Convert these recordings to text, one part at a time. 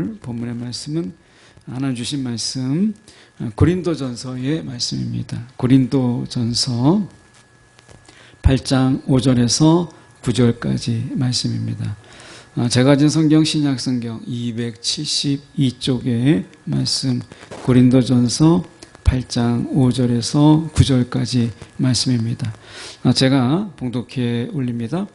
오늘 본문의 말씀은 하나님 주신 말씀 고린도전서의 말씀입니다. 고린도전서 8장 5절에서 9절까지 말씀입니다. 제가 가진 성경 신약성경 272쪽의 말씀 고린도전서 8장 5절에서 9절까지 말씀입니다. 제가 봉독해 올립니다.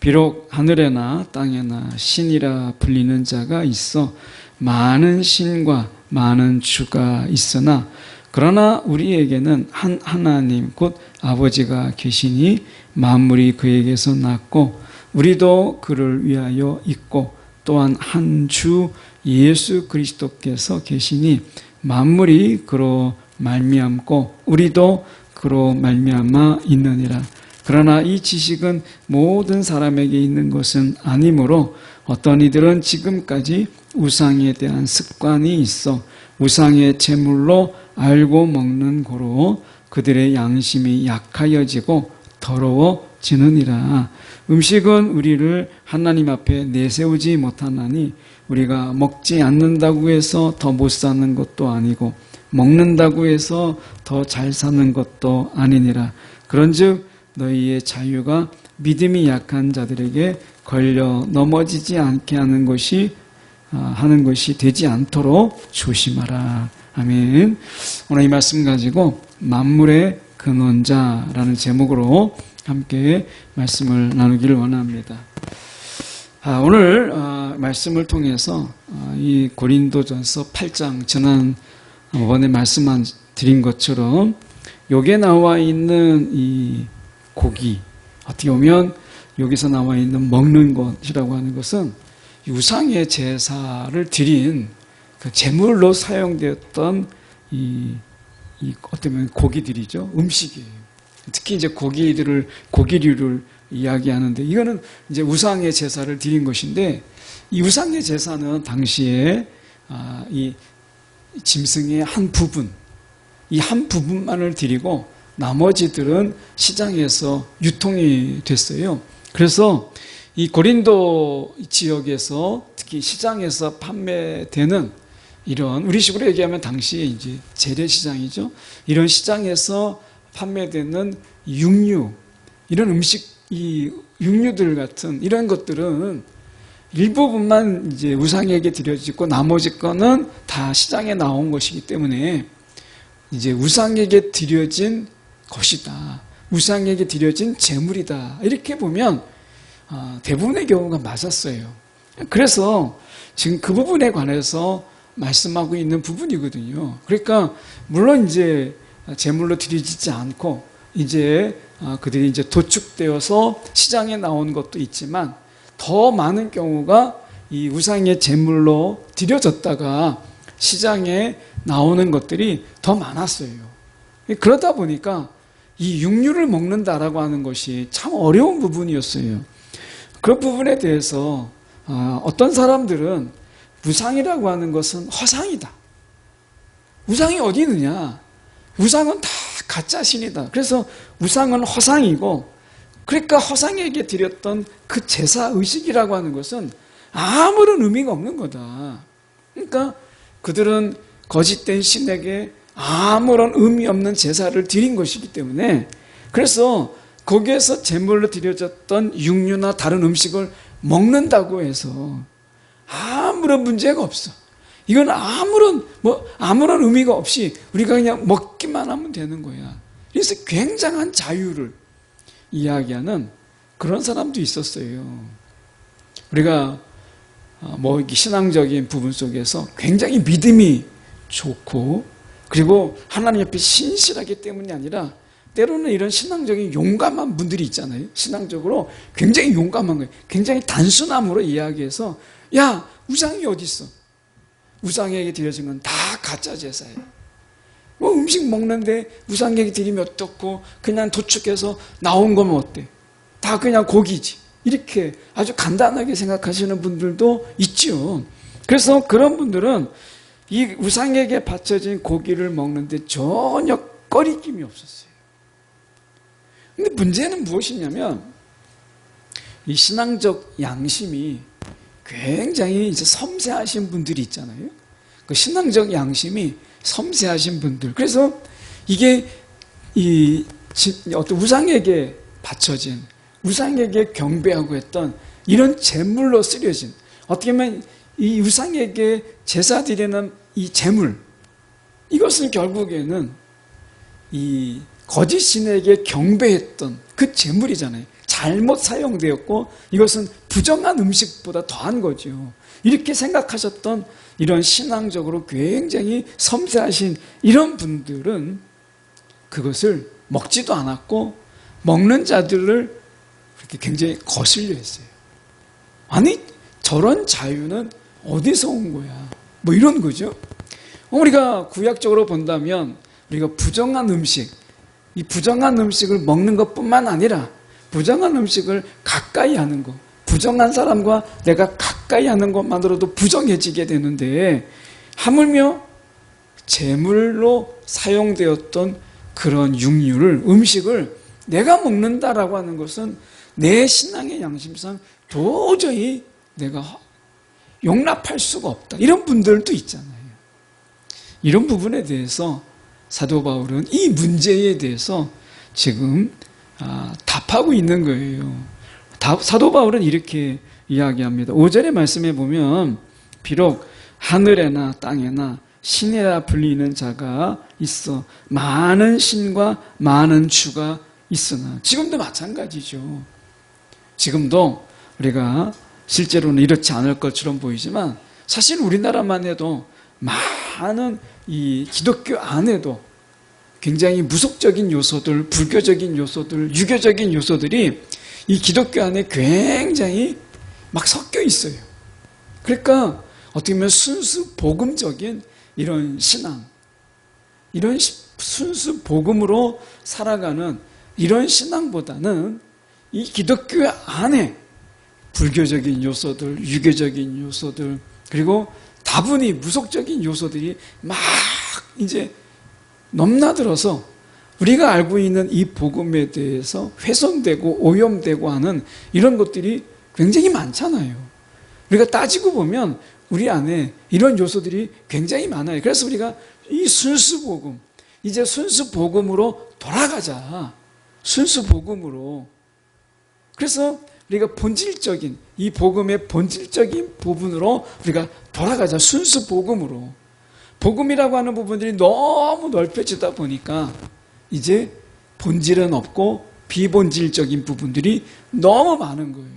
비록 하늘에나 땅에나 신이라 불리는 자가 있어 많은 신과 많은 주가 있으나 그러나 우리에게는 한 하나님 곧 아버지가 계시니 만물이 그에게서 났고 우리도 그를 위하여 있고 또한 한 주 예수 그리스도께서 계시니 만물이 그로 말미암고 우리도 그로 말미암아 있느니라. 그러나 이 지식은 모든 사람에게 있는 것은 아니므로 어떤 이들은 지금까지 우상에 대한 습관이 있어 우상의 제물로 알고 먹는 고로 그들의 양심이 약하여지고 더러워지느니라. 음식은 우리를 하나님 앞에 내세우지 못하나니 우리가 먹지 않는다고 해서 더 못 사는 것도 아니고 먹는다고 해서 더 잘 사는 것도 아니니라. 그런즉 너희의 자유가 믿음이 약한 자들에게 걸려 넘어지지 않게 하는 것이 되지 않도록 조심하라. 아멘. 오늘 이 말씀 가지고 만물의 근원자라는 제목으로 함께 말씀을 나누기를 원합니다. 오늘 말씀을 통해서 이 고린도전서 8장 지난번에 말씀 드린 것처럼 여기에 나와 있는 이 고기, 어떻게 보면 여기서 나와 있는 먹는 것이라고 하는 것은 우상의 제사를 드린 그 제물로 사용되었던 어떻게 보면 고기들이죠. 음식이에요. 특히 이제 고기류를 이야기하는데 이거는 이제 우상의 제사를 드린 것인데 이 우상의 제사는 당시에 이 짐승의 한 부분, 이 한 부분만을 드리고 나머지들은 시장에서 유통이 됐어요. 그래서 이 고린도 지역에서 특히 시장에서 판매되는 이런 우리식으로 얘기하면 당시에 이제 재래시장이죠. 이런 시장에서 판매되는 육류, 이런 음식, 이 육류들 같은 이런 것들은 일부분만 이제 우상에게 드려지고 나머지 거는 다 시장에 나온 것이기 때문에 이제 우상에게 드려진 것이다. 우상에게 드려진 제물이다. 이렇게 보면 대부분의 경우가 맞았어요. 그래서 지금 그 부분에 관해서 말씀하고 있는 부분이거든요. 그러니까 물론 이제 제물로 드려지지 않고 이제 그들이 이제 도축되어서 시장에 나온 것도 있지만 더 많은 경우가 이 우상의 제물로 드려졌다가 시장에 나오는 것들이 더 많았어요. 그러다 보니까 이 육류를 먹는다라고 하는 것이 참 어려운 부분이었어요. 그 부분에 대해서 어떤 사람들은 우상이라고 하는 것은 허상이다. 우상이 어디 있느냐? 우상은 다 가짜 신이다. 그래서 우상은 허상이고, 그러니까 허상에게 드렸던 그 제사 의식이라고 하는 것은 아무런 의미가 없는 거다. 그러니까 그들은 거짓된 신에게 아무런 의미 없는 제사를 드린 것이기 때문에, 그래서 거기에서 제물로 드려졌던 육류나 다른 음식을 먹는다고 해서 아무런 문제가 없어. 이건 아무런 의미가 없이 우리가 그냥 먹기만 하면 되는 거야. 그래서 굉장한 자유를 이야기하는 그런 사람도 있었어요. 우리가 신앙적인 부분 속에서 굉장히 믿음이 좋고, 그리고 하나님 옆에 신실하기 때문이 아니라 때로는 이런 신앙적인 용감한 분들이 있잖아요. 신앙적으로 굉장히 용감한 거예요. 굉장히 단순함으로 이야기해서, 야, 우상이 어디 있어? 우상에게 드려진 건 다 가짜 제사예요. 음식 먹는데 우상에게 드리면 어떻고, 그냥 도축해서 나온 거면 어때? 다 그냥 고기지. 이렇게 아주 간단하게 생각하시는 분들도 있죠. 그래서 그런 분들은 이 우상에게 바쳐진 고기를 먹는데 전혀 꺼리낌이 없었어요. 근데 문제는 무엇이냐면 이 신앙적 양심이 굉장히 이제 섬세하신 분들이 있잖아요. 그 신앙적 양심이 섬세하신 분들. 그래서 이게 어떤 우상에게 바쳐진, 우상에게 경배하고 했던 이런 제물로 쓰여진, 어떻게 보면 이 우상에게 제사 드리는 이 제물, 이것은 결국에는 이 거짓 신에게 경배했던 그 제물이잖아요. 잘못 사용되었고 이것은 부정한 음식보다 더한 거죠. 이렇게 생각하셨던 이런 신앙적으로 굉장히 섬세하신 이런 분들은 그것을 먹지도 않았고 먹는 자들을 그렇게 굉장히 거슬려 했어요. 아니 저런 자유는 어디서 온 거야? 뭐 이런 거죠. 우리가 구약적으로 본다면 우리가 부정한 음식, 이 부정한 음식을 먹는 것뿐만 아니라 부정한 음식을 가까이 하는 것, 부정한 사람과 내가 가까이 하는 것만으로도 부정해지게 되는데 하물며 제물로 사용되었던 그런 육류를, 음식을 내가 먹는다라고 하는 것은 내 신앙의 양심상 도저히 내가 용납할 수가 없다. 이런 분들도 있잖아요. 이런 부분에 대해서 사도 바울은 이 문제에 대해서 지금 답하고 있는 거예요. 사도 바울은 이렇게 이야기합니다. 5절의 말씀에 보면 비록 하늘에나 땅에나 신이라 불리는 자가 있어 많은 신과 많은 주가 있으나, 지금도 마찬가지죠. 지금도 우리가 실제로는 이렇지 않을 것처럼 보이지만 사실 우리나라만 해도 많은 이 기독교 안에도 굉장히 무속적인 요소들, 불교적인 요소들, 유교적인 요소들이 이 기독교 안에 굉장히 막 섞여 있어요. 그러니까 어떻게 보면 순수 복음적인 이런 신앙, 이런 순수 복음으로 살아가는 이런 신앙보다는 이 기독교 안에 불교적인 요소들, 유교적인 요소들, 그리고 다분히 무속적인 요소들이 막 이제 넘나들어서 우리가 알고 있는 이 복음에 대해서 훼손되고 오염되고 하는 이런 것들이 굉장히 많잖아요. 우리가 따지고 보면 우리 안에 이런 요소들이 굉장히 많아요. 그래서 우리가 이 순수 복음, 이제 순수 복음으로 돌아가자. 순수 복음으로. 그래서 우리가 본질적인, 이 복음의 본질적인 부분으로 우리가 돌아가자. 순수 복음으로. 복음이라고 하는 부분들이 너무 넓혀지다 보니까 이제 본질은 없고 비본질적인 부분들이 너무 많은 거예요.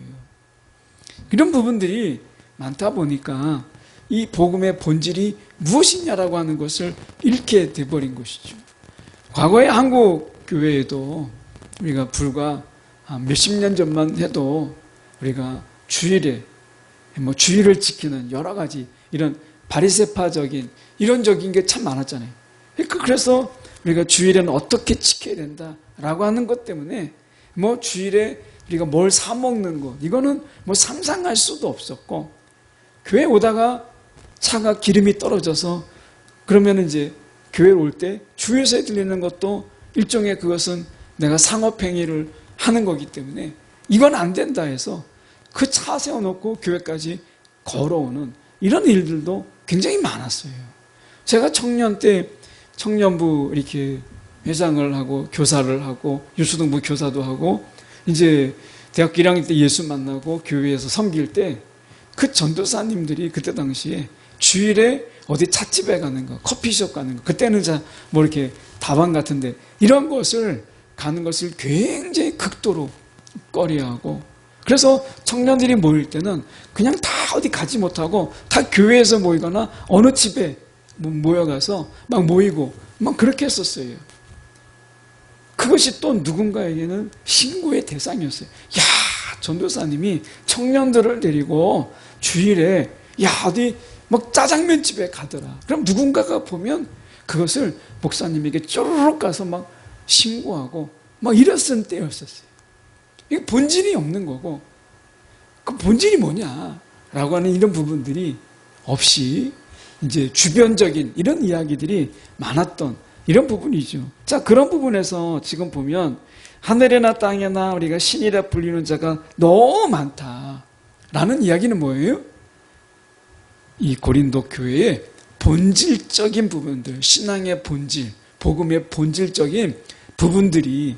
이런 부분들이 많다 보니까 이 복음의 본질이 무엇이냐라고 하는 것을 잃게 돼버린 것이죠. 과거의 한국 교회에도 우리가 불과 몇십 년 전만 해도 우리가 주일에 주일을 지키는 여러 가지 이런 바리새파적인 이론적인 게 참 많았잖아요. 그래서 우리가 주일에는 어떻게 지켜야 된다라고 하는 것 때문에 주일에 우리가 뭘 사 먹는 것, 이거는 상상할 수도 없었고, 교회 오다가 차가 기름이 떨어져서 그러면 이제 교회 올 때 주유소에 들리는 것도 일종의 그것은 내가 상업행위를 하는 거기 때문에 이건 안 된다 해서 그 차 세워놓고 교회까지 걸어오는 이런 일들도 굉장히 많았어요. 제가 청년 때 청년부 이렇게 회장을 하고 교사를 하고 유수등부 교사도 하고 이제 대학교 1학년 때 예수 만나고 교회에서 섬길 때 그 전도사님들이 그때 당시에 주일에 어디 찻집에 가는 거, 커피숍 가는 거, 그때는 이렇게 다방 같은데 이런 것을 가는 것을 굉장히 극도로 꺼려하고, 그래서 청년들이 모일 때는 그냥 다 어디 가지 못하고 다 교회에서 모이거나 어느 집에 모여가서 막 모이고 막 그렇게 했었어요. 그것이 또 누군가에게는 신고의 대상이었어요. 야, 전도사님이 청년들을 데리고 주일에 어디 짜장면 집에 가더라. 그럼 누군가가 보면 그것을 목사님에게 쪼르륵 가서 막 신고하고 막 이랬던 때였었어요. 이게 본질이 없는 거고, 그 본질이 뭐냐라고 하는 이런 부분들이 없이 이제 주변적인 이런 이야기들이 많았던 이런 부분이죠. 자, 그런 부분에서 지금 보면 하늘에나 땅에나 우리가 신이라 불리는 자가 너무 많다라는 이야기는 뭐예요? 이 고린도 교회의 본질적인 부분들, 신앙의 본질, 복음의 본질적인 부분들이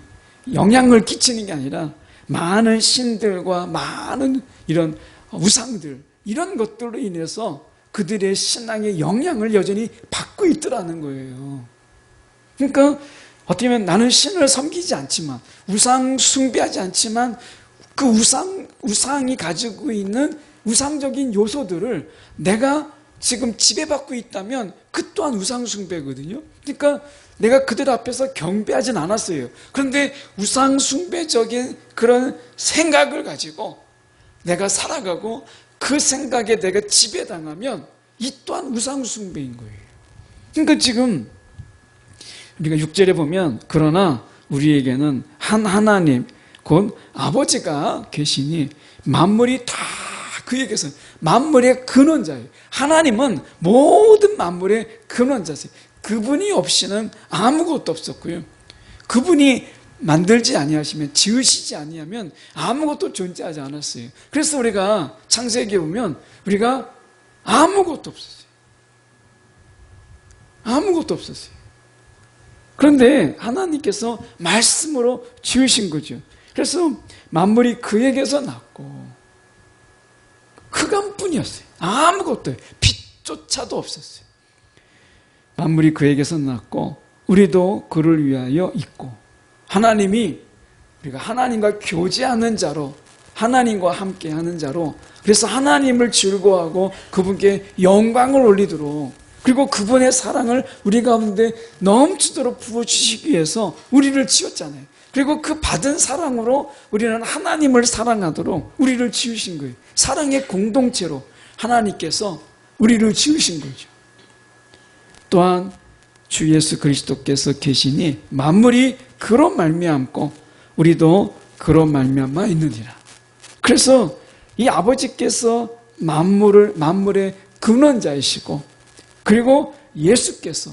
영향을 끼치는 게 아니라 많은 신들과 많은 이런 우상들, 이런 것들로 인해서 그들의 신앙의 영향을 여전히 받고 있더라는 거예요. 그러니까 어떻게 보면 나는 신을 섬기지 않지만, 우상 숭배하지 않지만, 그 우상이 가지고 있는 우상적인 요소들을 내가 지금 지배받고 있다면 그 또한 우상 숭배거든요. 그러니까 내가 그들 앞에서 경배하진 않았어요. 그런데 우상 숭배적인 그런 생각을 가지고 내가 살아가고 그 생각에 내가 지배당하면 이 또한 우상 숭배인 거예요. 그러니까 지금 우리가 6절에 보면 그러나 우리에게는 한 하나님 곧 아버지가 계시니 만물이 다 그에게서 만물의 근원자예요. 하나님은 모든 만물의 근원자세요. 그분이 없이는 아무것도 없었고요. 그분이 만들지 아니하시면, 지으시지 아니하면 아무것도 존재하지 않았어요. 그래서 우리가 창세기에 보면 우리가 아무것도 없었어요. 아무것도 없었어요. 그런데 하나님께서 말씀으로 지으신 거죠. 그래서 만물이 그에게서 났고 흑암뿐이었어요. 아무것도, 빛조차도 없었어요. 만물이 그에게서 났고 우리도 그를 위하여 있고, 하나님이 우리가 하나님과 교제하는 자로, 하나님과 함께하는 자로, 그래서 하나님을 즐거워하고 그분께 영광을 올리도록, 그리고 그분의 사랑을 우리 가운데 넘치도록 부어주시기 위해서 우리를 지었잖아요. 그리고 그 받은 사랑으로 우리는 하나님을 사랑하도록 우리를 지으신 거예요. 사랑의 공동체로 하나님께서 우리를 지으신 거죠. 또한 주 예수 그리스도께서 계시니 만물이 그로 말미암고 우리도 그로 말미암아 있느니라. 그래서 이 아버지께서 만물의 근원자이시고, 그리고 예수께서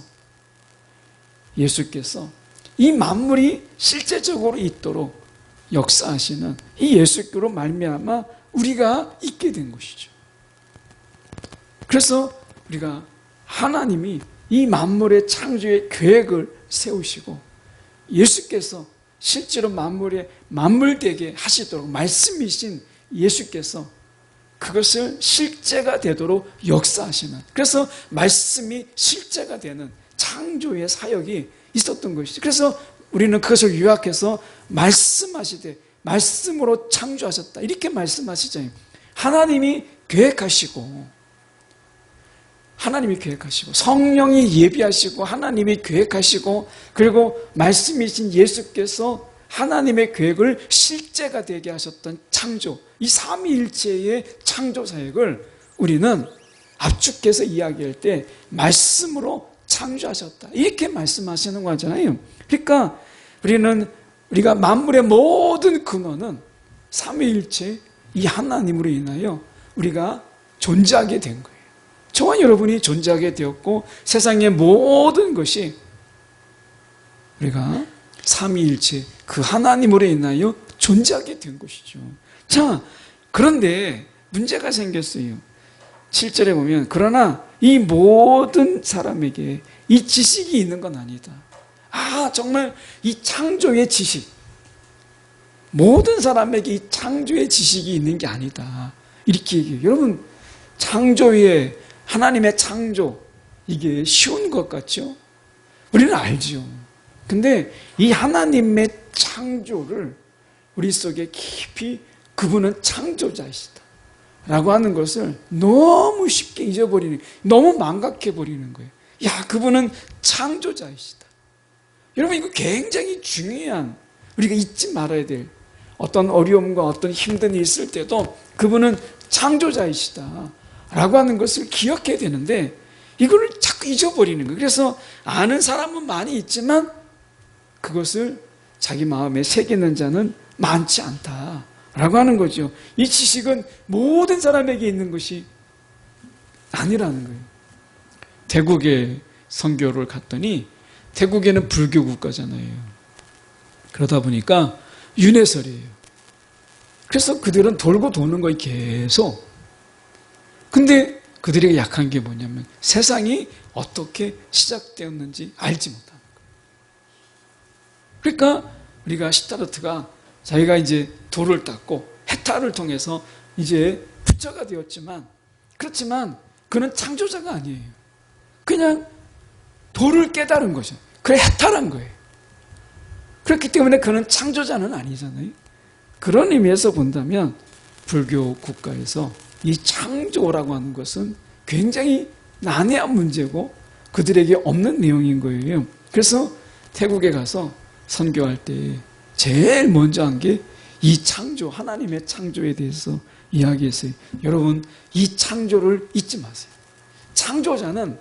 이 만물이 실제적으로 있도록 역사하시는 이 예수께로 말미암아 우리가 있게 된 것이죠. 그래서 우리가 하나님이 이 만물의 창조의 계획을 세우시고 예수께서 실제로 만물되게 하시도록 말씀이신 예수께서 그것을 실제가 되도록 역사하시는, 그래서 말씀이 실제가 되는 창조의 사역이 있었던 것이죠. 그래서 우리는 그것을 요약해서 말씀하시되 말씀으로 창조하셨다 이렇게 말씀하시잖아요. 하나님이 계획하시고 성령이 예비하시고 하나님이 계획하시고, 그리고 말씀이신 예수께서 하나님의 계획을 실제가 되게 하셨던 창조, 이 삼위일체의 창조 사역을 우리는 압축해서 이야기할 때 말씀으로 창조하셨다 이렇게 말씀하시는 거잖아요. 그러니까 우리가 만물의 모든 근원은 삼위일체 이 하나님으로 인하여 우리가 존재하게 된 거예요. 저와 여러분이 존재하게 되었고, 세상의 모든 것이 우리가 삼위일체 그 하나님으로 인하여 존재하게 된 것이죠. 자, 그런데 문제가 생겼어요. 7절에 보면 그러나 이 모든 사람에게 이 지식이 있는 건 아니다. 정말 이 창조의 지식, 모든 사람에게 이 창조의 지식이 있는 게 아니다 이렇게 얘기해요. 여러분, 창조의 하나님의 창조, 이게 쉬운 것 같죠? 우리는 알죠. 근데 이 하나님의 창조를 우리 속에 깊이, 그분은 창조자이시다 라고 하는 것을 너무 쉽게 잊어버리는, 너무 망각해버리는 거예요. 그분은 창조자이시다. 여러분, 이거 굉장히 중요한, 우리가 잊지 말아야 될, 어떤 어려움과 어떤 힘든 일이 있을 때도 그분은 창조자이시다 라고 하는 것을 기억해야 되는데, 이걸 자꾸 잊어버리는 거예요. 그래서 아는 사람은 많이 있지만 그것을 자기 마음에 새기는 자는 많지 않다라고 하는 거죠. 이 지식은 모든 사람에게 있는 것이 아니라는 거예요. 태국에 선교를 갔더니, 태국에는 불교 국가잖아요. 그러다 보니까 윤회설이에요. 그래서 그들은 돌고 도는 거예요, 계속. 근데 그들에게 약한 게 뭐냐면 세상이 어떻게 시작되었는지 알지 못하는 거예요. 그러니까 우리가 시타르트가 자기가 이제 돌을 닦고 헤타를 통해서 이제 부처가 되었지만, 그렇지만 그는 창조자가 아니에요. 그냥 돌을 깨달은 거죠. 그래 해탈한 거예요. 그렇기 때문에 그는 창조자는 아니잖아요. 그런 의미에서 본다면 불교 국가에서 이 창조라고 하는 것은 굉장히 난해한 문제고 그들에게 없는 내용인 거예요. 그래서 태국에 가서 선교할 때 제일 먼저 한 게 이 창조, 하나님의 창조에 대해서 이야기했어요. 여러분, 이 창조를 잊지 마세요. 창조자는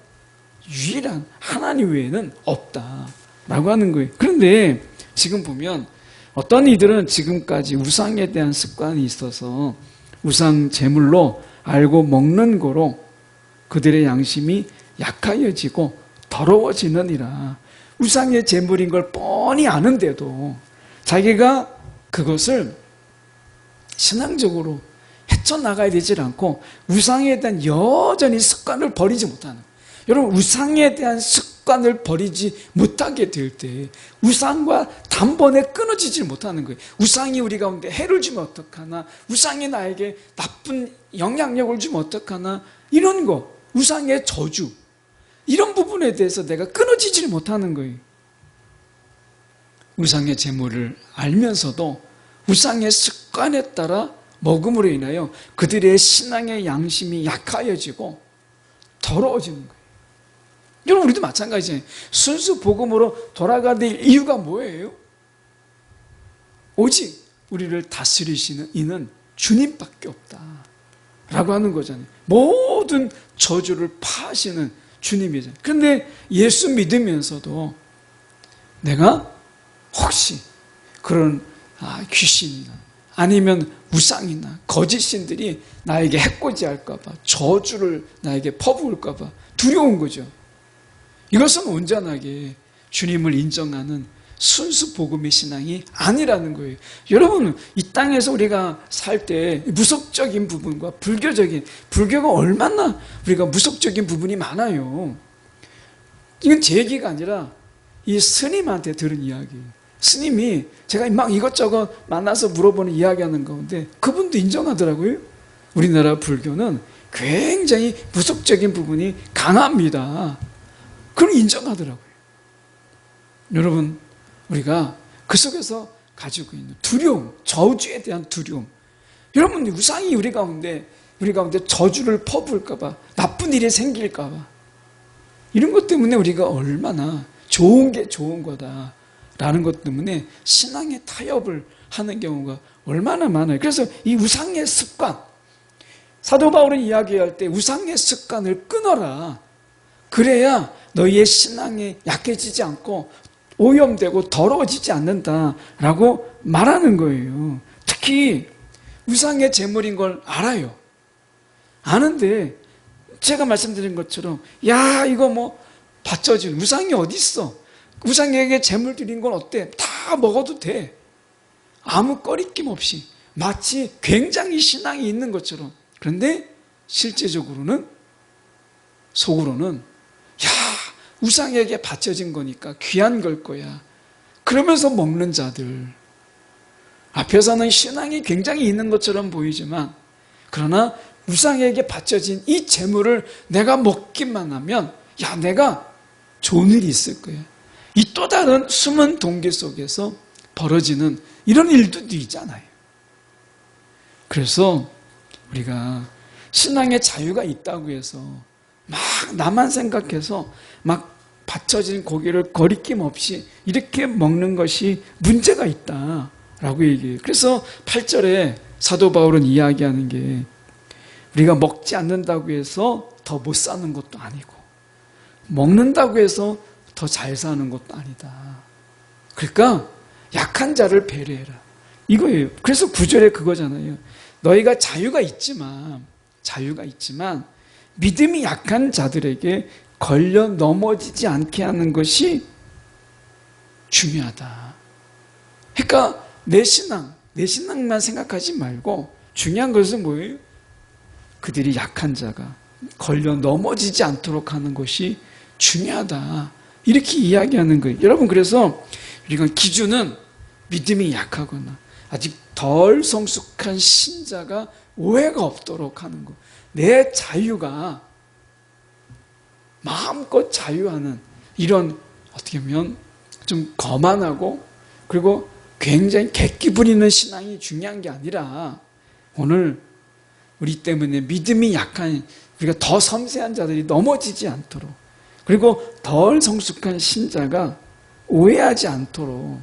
유일한 하나님 외에는 없다라고 하는 거예요. 그런데 지금 보면 어떤 이들은 지금까지 우상에 대한 습관이 있어서 우상 제물로 알고 먹는 거로 그들의 양심이 약하여지고 더러워지느니라. 우상의 제물인 걸 뻔히 아는데도 자기가 그것을 신앙적으로 헤쳐나가야 되질 않고 우상에 대한 여전히 습관을 버리지 못하는, 여러분 우상에 대한 습관을 버리지 못하게 될 때 우상과 단번에 끊어지지 못하는 거예요. 우상이 우리 가운데 해를 주면 어떡하나, 우상이 나에게 나쁜 영향력을 주면 어떡하나, 이런 거, 우상의 저주, 이런 부분에 대해서 내가 끊어지지 못하는 거예요. 우상의 제물을 알면서도 우상의 습관에 따라 먹음으로 인하여 그들의 신앙의 양심이 약하여지고 더러워지는 거예요. 여러분, 우리도 마찬가지예요. 순수 복음으로 돌아가야 될 이유가 뭐예요? 오직 우리를 다스리시는 이는 주님밖에 없다 라고 하는 거잖아요. 모든 저주를 파하시는 주님이잖아요. 그런데 예수 믿으면서도 내가 혹시 그런 귀신이나 아니면 우상이나 거짓신들이 나에게 해코지할까 봐, 저주를 나에게 퍼부을까 봐 두려운 거죠. 이것은 온전하게 주님을 인정하는 순수 복음의 신앙이 아니라는 거예요. 여러분, 이 땅에서 우리가 살 때 무속적인 부분과 불교가 얼마나 우리가 무속적인 부분이 많아요. 이건 제 얘기가 아니라 이 스님한테 들은 이야기예요. 스님이 제가 막 이것저것 만나서 물어보는 이야기하는 가운데 그분도 인정하더라고요. 우리나라 불교는 굉장히 무속적인 부분이 강합니다. 그걸 인정하더라고요. 여러분, 우리가 그 속에서 가지고 있는 두려움, 저주에 대한 두려움. 여러분, 우상이 우리 가운데 저주를 퍼부을까 봐, 나쁜 일이 생길까 봐, 이런 것 때문에 우리가 얼마나 좋은 게 좋은 거다 라는 것 때문에 신앙의 타협을 하는 경우가 얼마나 많아요. 그래서 이 우상의 습관, 사도 바울은 이야기할 때 우상의 습관을 끊어라. 그래야 너희의 신앙이 약해지지 않고 오염되고 더러워지지 않는다라고 말하는 거예요. 특히 우상의 제물인 걸 알아요. 아는데 제가 말씀드린 것처럼 야, 이거 뭐 받쳐진 우상이 어디 있어? 우상에게 제물 드린 건 어때? 다 먹어도 돼. 아무 꺼리낌 없이 마치 굉장히 신앙이 있는 것처럼. 그런데 실제적으로는 속으로는 야, 우상에게 바쳐진 거니까 귀한 걸 거야. 그러면서 먹는 자들, 앞에서는 신앙이 굉장히 있는 것처럼 보이지만 그러나 우상에게 바쳐진 이 제물을 내가 먹기만 하면 야, 내가 좋은 일이 있을 거야. 이 또 다른 숨은 동기 속에서 벌어지는 이런 일들도 있잖아요. 그래서 우리가 신앙의 자유가 있다고 해서 막 나만 생각해서 막 받쳐진 고기를 거리낌 없이 이렇게 먹는 것이 문제가 있다라고 얘기해요. 그래서 8절에 사도 바울은 이야기하는 게 우리가 먹지 않는다고 해서 더 못 사는 것도 아니고 먹는다고 해서 더 잘 사는 것도 아니다. 그러니까 약한 자를 배려해라. 이거예요. 그래서 9절에 그거잖아요. 너희가 자유가 있지만 믿음이 약한 자들에게 걸려 넘어지지 않게 하는 것이 중요하다. 그러니까 내 신앙만 생각하지 말고 중요한 것은 뭐예요? 그들이 약한 자가 걸려 넘어지지 않도록 하는 것이 중요하다. 이렇게 이야기하는 거예요. 여러분, 그래서 우리가 기준은 믿음이 약하거나 아직 덜 성숙한 신자가 오해가 없도록 하는 것. 내 자유가 마음껏 자유하는 이런, 어떻게 보면 좀 거만하고 그리고 굉장히 객기 부리는 신앙이 중요한 게 아니라, 오늘 우리 때문에 믿음이 약한, 우리가 더 섬세한 자들이 넘어지지 않도록, 그리고 덜 성숙한 신자가 오해하지 않도록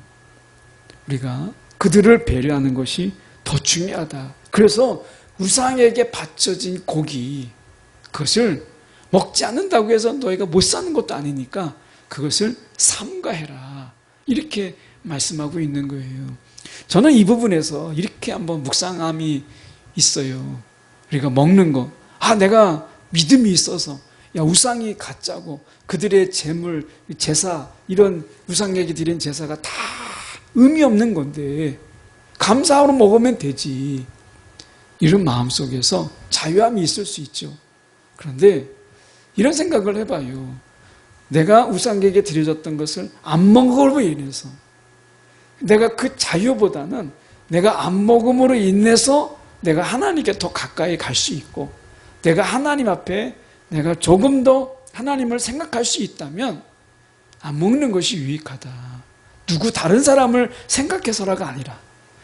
우리가 그들을 배려하는 것이 더 중요하다. 그래서 우상에게 바쳐진 고기, 그것을 먹지 않는다고 해서 너희가 못 사는 것도 아니니까 그것을 삼가해라. 이렇게 말씀하고 있는 거예요. 저는 이 부분에서 이렇게 한번 묵상함이 있어요. 우리가 먹는 거, 내가 믿음이 있어서, 우상이 가짜고 그들의 재물, 제사, 이런 우상에게 드린 제사가 다 의미 없는 건데 감사하러 먹으면 되지. 이런 마음속에서 자유함이 있을 수 있죠. 그런데 이런 생각을 해봐요. 내가 우상에게 드려졌던 것을 안 먹음으로 인해서, 내가 그 자유보다는 내가 안 먹음으로 인해서 내가 하나님께 더 가까이 갈 수 있고, 내가 하나님 앞에 내가 조금 더 하나님을 생각할 수 있다면 안 먹는 것이 유익하다. 누구 다른 사람을 생각해서라가 아니라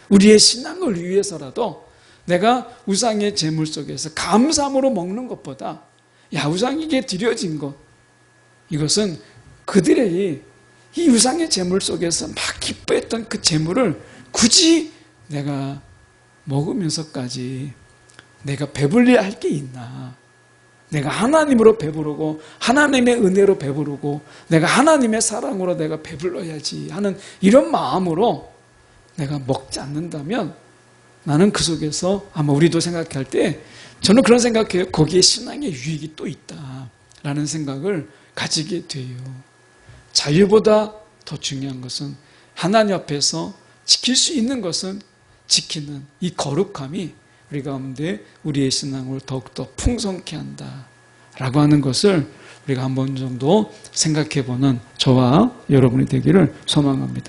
우리의 신앙을 위해서라도 내가 우상의 제물 속에서 감사함으로 먹는 것보다, 우상에게 드려진 것, 이것은 그들의 이 우상의 제물 속에서 막 기뻐했던 그 제물을 굳이 내가 먹으면서까지 내가 배불리 할 게 있나? 내가 하나님으로 배부르고 하나님의 은혜로 배부르고 내가 하나님의 사랑으로 내가 배불러야지 하는 이런 마음으로 내가 먹지 않는다면, 나는 그 속에서 아마 우리도 생각할 때, 저는 그런 생각해요. 거기에 신앙의 유익이 또 있다라는 생각을 가지게 돼요. 자유보다 더 중요한 것은 하나님 앞에서 지킬 수 있는 것은 지키는 이 거룩함이 우리 가운데 우리의 신앙을 더욱더 풍성케 한다라고 하는 것을 우리가 한 번 정도 생각해 보는 저와 여러분이 되기를 소망합니다.